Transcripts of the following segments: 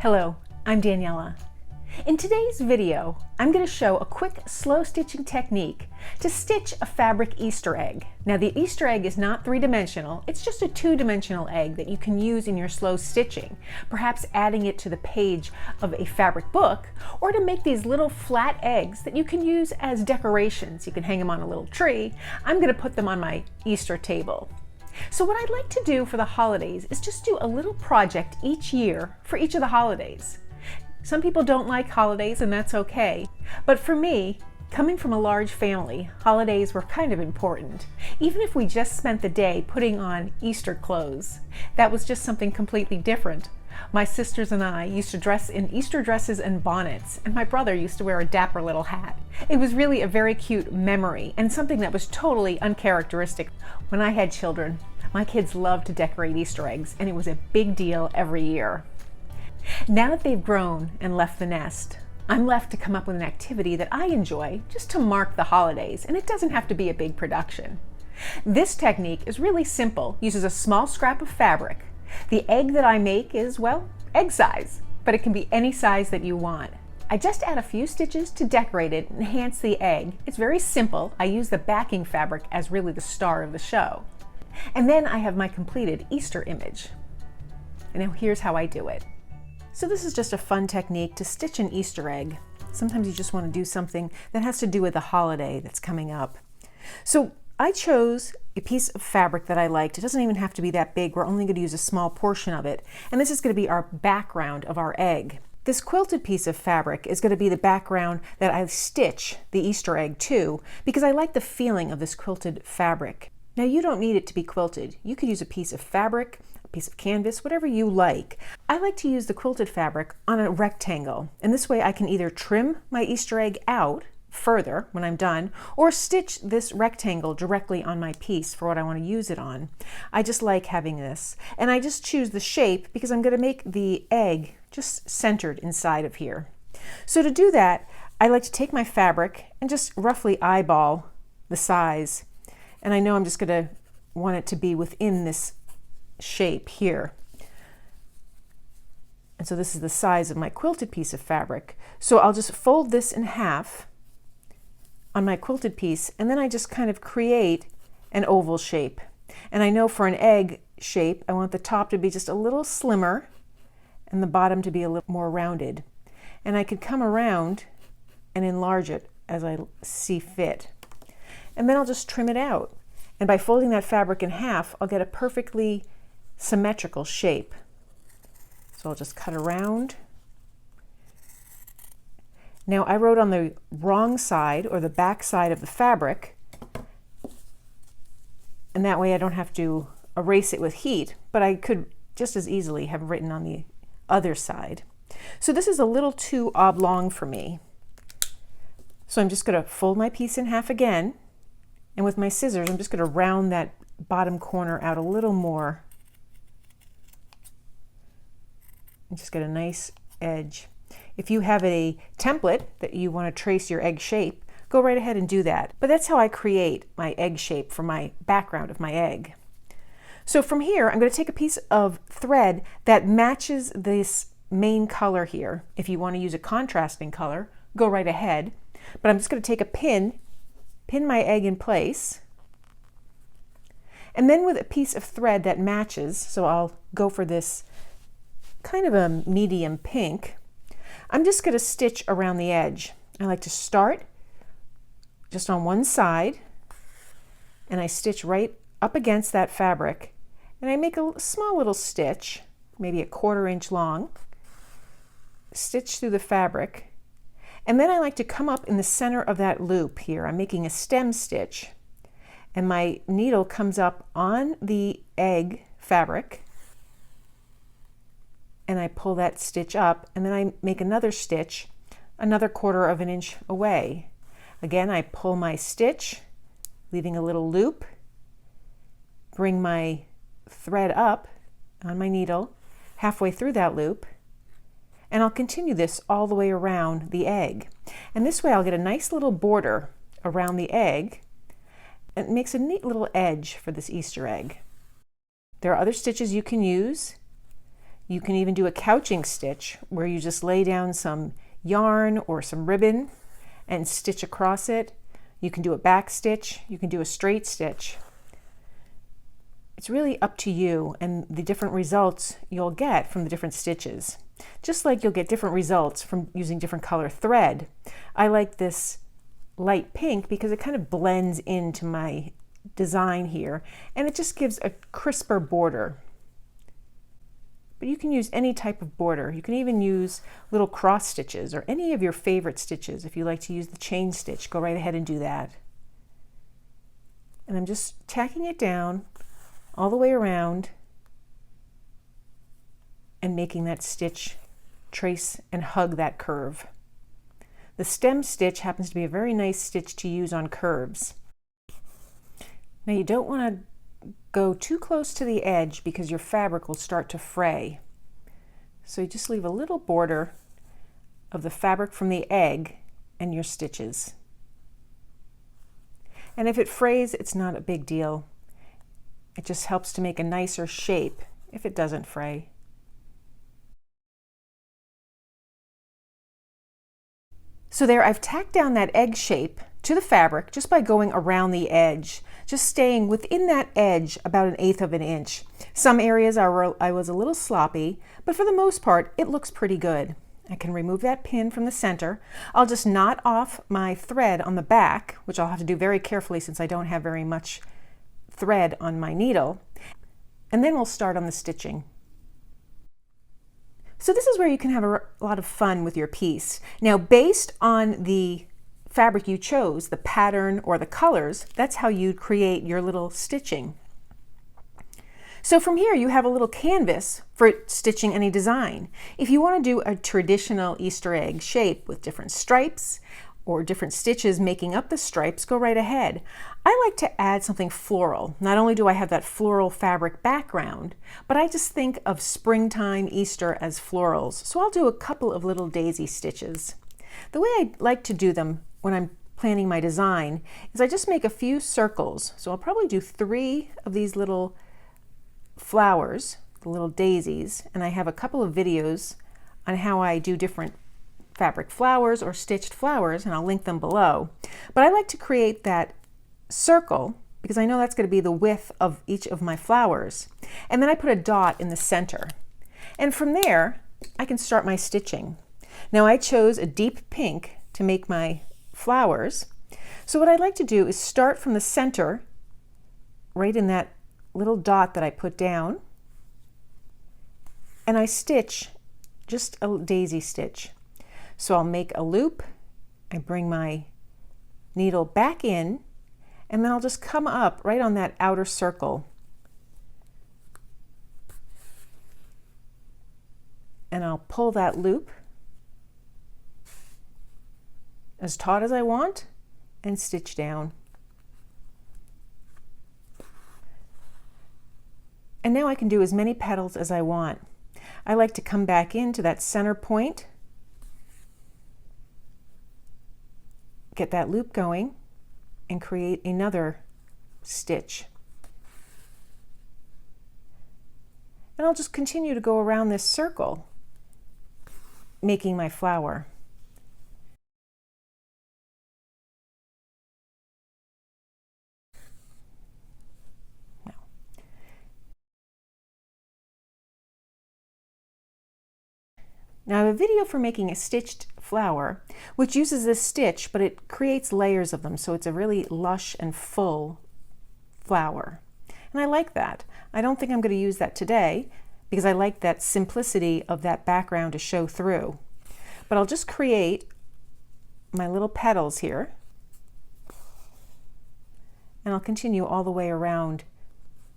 Hello, I'm Daniela. In today's video, I'm going to show a quick slow stitching technique to stitch a fabric Easter egg. Now the Easter egg is not three-dimensional, it's just a two-dimensional egg that you can use in your slow stitching, perhaps adding it to the page of a fabric book, or to make these little flat eggs that you can use as decorations. You can hang them on a little tree. I'm going to put them on my Easter table. So what I'd like to do for the holidays is just do a little project each year for each of the holidays. Some people don't like holidays, and that's okay. But for me, coming from a large family, holidays were kind of important. Even if we just spent the day putting on Easter clothes, that was just something completely different. My sisters and I used to dress in Easter dresses and bonnets, and my brother used to wear a dapper little hat. It was really a very cute memory and something that was totally uncharacteristic. When I had children, my kids loved to decorate Easter eggs, and it was a big deal every year. Now that they've grown and left the nest, I'm left to come up with an activity that I enjoy just to mark the holidays, and it doesn't have to be a big production. This technique is really simple, uses a small scrap of fabric. The egg that I make is, well, egg size, but it can be any size that you want. I just add a few stitches to decorate it and enhance the egg. It's very simple. I use the backing fabric as really the star of the show. And then I have my completed Easter image. And now here's how I do it. So this is just a fun technique to stitch an Easter egg. Sometimes you just want to do something that has to do with the holiday that's coming up. So I chose a piece of fabric that I liked. It doesn't even have to be that big. We're only going to use a small portion of it. And this is going to be our background of our egg. This quilted piece of fabric is going to be the background that I stitch the Easter egg to, because I like the feeling of this quilted fabric. Now you don't need it to be quilted. You could use a piece of fabric, a piece of canvas, whatever you like. I like to use the quilted fabric on a rectangle, and this way I can either trim my Easter egg out further when I'm done, or stitch this rectangle directly on my piece for what I want to use it on. I just like having this, and I just choose the shape because I'm going to make the egg just centered inside of here. So to do that, I like to take my fabric and just roughly eyeball the size, and I know I'm just going to want it to be within this shape here. And so this is the size of my quilted piece of fabric. So I'll just fold this in half on my quilted piece, and then I just kind of create an oval shape. And I know for an egg shape, I want the top to be just a little slimmer and the bottom to be a little more rounded. And I could come around and enlarge it as I see fit. And then I'll just trim it out. And by folding that fabric in half, I'll get a perfectly symmetrical shape. So I'll just cut around. Now I wrote on the wrong side, or the back side of the fabric, and that way I don't have to erase it with heat, but I could just as easily have written on the other side. So this is a little too oblong for me. So I'm just going to fold my piece in half again, and with my scissors I'm just going to round that bottom corner out a little more and just get a nice edge. If you have a template that you want to trace your egg shape, go right ahead and do that. But that's how I create my egg shape for my background of my egg. So from here, I'm going to take a piece of thread that matches this main color here. If you want to use a contrasting color, go right ahead. But I'm just going to take a pin my egg in place, and then with a piece of thread that matches, so I'll go for this kind of a medium pink, I'm just going to stitch around the edge. I like to start just on one side, and I stitch right up against that fabric, and I make a small little stitch, maybe a 1/4 inch long, stitch through the fabric, and then I like to come up in the center of that loop here. I'm making a stem stitch, and my needle comes up on the egg fabric, and I pull that stitch up, and then I make another stitch another 1/4 inch away. Again, I pull my stitch, leaving a little loop, bring my thread up on my needle halfway through that loop, and I'll continue this all the way around the egg. And this way I'll get a nice little border around the egg, and it makes a neat little edge for this Easter egg. There are other stitches you can use. You can even do a couching stitch where you just lay down some yarn or some ribbon and stitch across it. You can do a back stitch, you can do a straight stitch. It's really up to you and the different results you'll get from the different stitches. Just like you'll get different results from using different color thread. I like this light pink because it kind of blends into my design here and it just gives a crisper border. But you can use any type of border. You can even use little cross stitches or any of your favorite stitches. If you like to use the chain stitch, go right ahead and do that. And I'm just tacking it down all the way around and making that stitch trace and hug that curve. The stem stitch happens to be a very nice stitch to use on curves. Now you don't want to go too close to the edge because your fabric will start to fray. So you just leave a little border of the fabric from the egg and your stitches. And if it frays, it's not a big deal. It just helps to make a nicer shape if it doesn't fray. So there, I've tacked down that egg shape to the fabric just by going around the edge, just staying within that edge about 1/8 of an inch. Some areas I was a little sloppy, but for the most part, it looks pretty good. I can remove that pin from the center. I'll just knot off my thread on the back, which I'll have to do very carefully since I don't have very much thread on my needle, and then we'll start on the stitching. So this is where you can have a lot of fun with your piece. Now, based on the fabric you chose, the pattern or the colors, that's how you create your little stitching. So from here you have a little canvas for stitching any design. If you want to do a traditional Easter egg shape with different stripes or different stitches making up the stripes, go right ahead. I like to add something floral. Not only do I have that floral fabric background, but I just think of springtime Easter as florals. So I'll do a couple of little daisy stitches. The way I like to do them when I'm planning my design is I just make a few circles. So I'll probably do 3 of these little flowers, the little daisies, and I have a couple of videos on how I do different fabric flowers or stitched flowers, and I'll link them below. But I like to create that circle because I know that's going to be the width of each of my flowers. And then I put a dot in the center. And from there, I can start my stitching. Now I chose a deep pink to make my flowers. So what I'd like to do is start from the center, right in that little dot that I put down, and I stitch just a daisy stitch. So I'll make a loop, I bring my needle back in, and then I'll just come up right on that outer circle. And I'll pull that loop as taut as I want and stitch down. And now I can do as many petals as I want. I like to come back into that center point, get that loop going, and create another stitch. And I'll just continue to go around this circle, making my flower. Now I have a video for making a stitched flower, which uses this stitch, but it creates layers of them, so it's a really lush and full flower. And I like that. I don't think I'm going to use that today because I like that simplicity of that background to show through. But I'll just create my little petals here, and I'll continue all the way around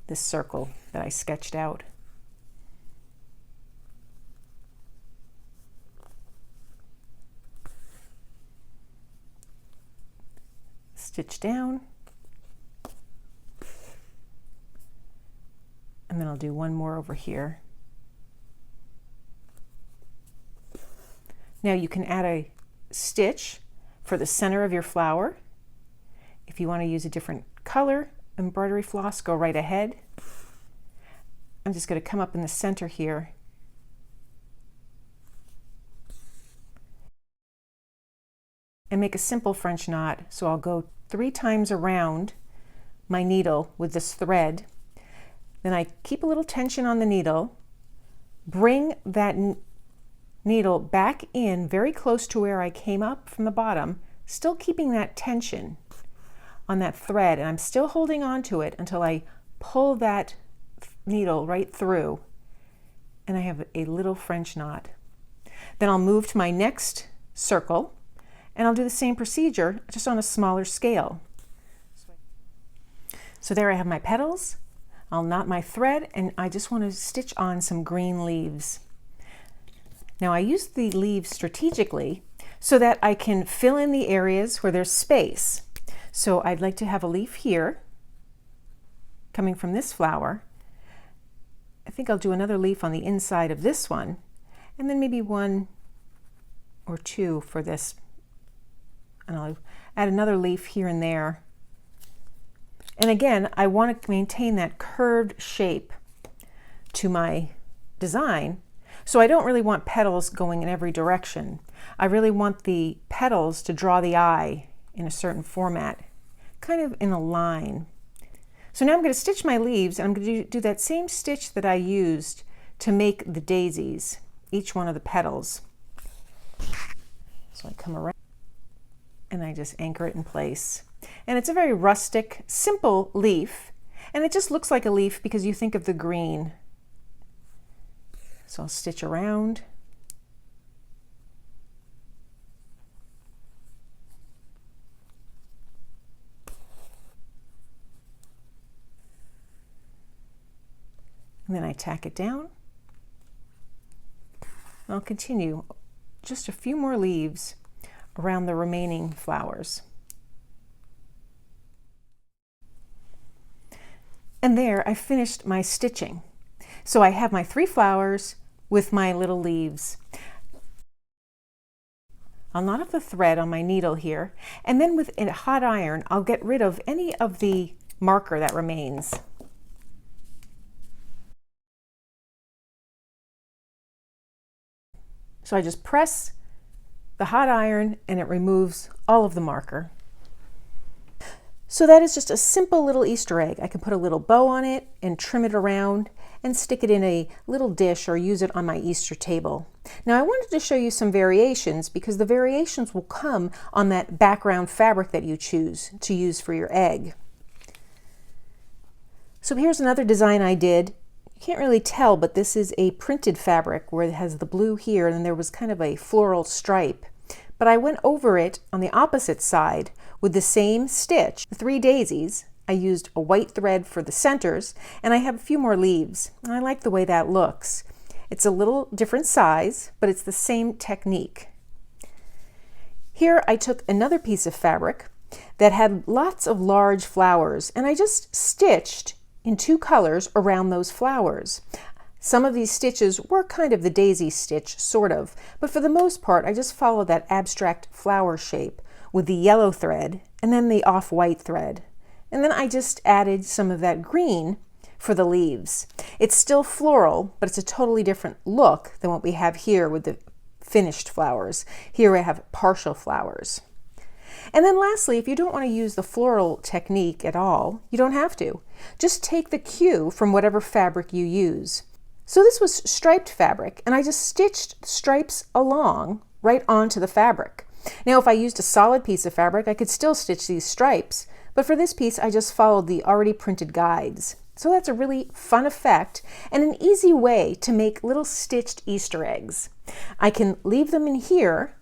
this circle that I sketched out. Stitch down, and then I'll do one more over here. Now you can add a stitch for the center of your flower. If you want to use a different color embroidery floss, go right ahead. I'm just going to come up in the center here and make a simple French knot. So I'll go 3 times around my needle with this thread. Then I keep a little tension on the needle, bring that needle back in very close to where I came up from the bottom, still keeping that tension on that thread, and I'm still holding on to it until I pull that needle right through, and I have a little French knot. Then I'll move to my next circle, and I'll do the same procedure, just on a smaller scale. So there I have my petals. I'll knot my thread, and I just want to stitch on some green leaves. Now I use the leaves strategically so that I can fill in the areas where there's space. So I'd like to have a leaf here coming from this flower. I think I'll do another leaf on the inside of this one, and then maybe 1 or 2 for this. And I'll add another leaf here and there. And again, I want to maintain that curved shape to my design. So I don't really want petals going in every direction. I really want the petals to draw the eye in a certain format, kind of in a line. So now I'm going to stitch my leaves, and I'm going to do that same stitch that I used to make the daisies, each one of the petals. So I come around and I just anchor it in place. And it's a very rustic, simple leaf, and it just looks like a leaf because you think of the green. So I'll stitch around. And then I tack it down. I'll continue just a few more leaves around the remaining flowers. And there I finished my stitching. So I have my 3 flowers with my little leaves. I'll knot up the thread on my needle here, and then with a hot iron I'll get rid of any of the marker that remains. So I just press the hot iron and it removes all of the marker. So that is just a simple little Easter egg. I can put a little bow on it and trim it around and stick it in a little dish or use it on my Easter table. Now I wanted to show you some variations because the variations will come on that background fabric that you choose to use for your egg. So here's another design I did. You can't really tell, but this is a printed fabric where it has the blue here and then there was kind of a floral stripe. But I went over it on the opposite side with the same stitch, the 3 daisies. I used a white thread for the centers, and I have a few more leaves. And I like the way that looks. It's a little different size, but it's the same technique. Here I took another piece of fabric that had lots of large flowers, and I just stitched in 2 colors around those flowers. Some of these stitches were kind of the daisy stitch, sort of, but for the most part I just followed that abstract flower shape with the yellow thread and then the off-white thread. And then I just added some of that green for the leaves. It's still floral, but it's a totally different look than what we have here with the finished flowers. Here I have partial flowers. And then lastly, if you don't want to use the floral technique at all, you don't have to. Just take the cue from whatever fabric you use. So this was striped fabric, and I just stitched stripes along right onto the fabric. Now if I used a solid piece of fabric, I could still stitch these stripes, but for this piece I just followed the already printed guides. So that's a really fun effect and an easy way to make little stitched Easter eggs. I can leave them in here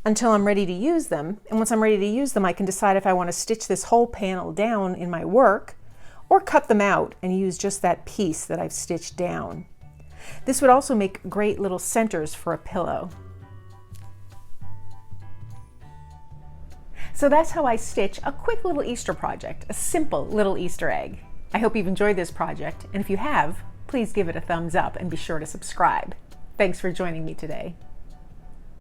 until I'm ready to use them, and once I'm ready to use them I can decide if I want to stitch this whole panel down in my work or cut them out and use just that piece that I've stitched down. This would also make great little centers for a pillow. So that's how I stitch a quick little Easter project, a simple little Easter egg. I hope you've enjoyed this project, and if you have, please give it a thumbs up and be sure to subscribe. Thanks for joining me today.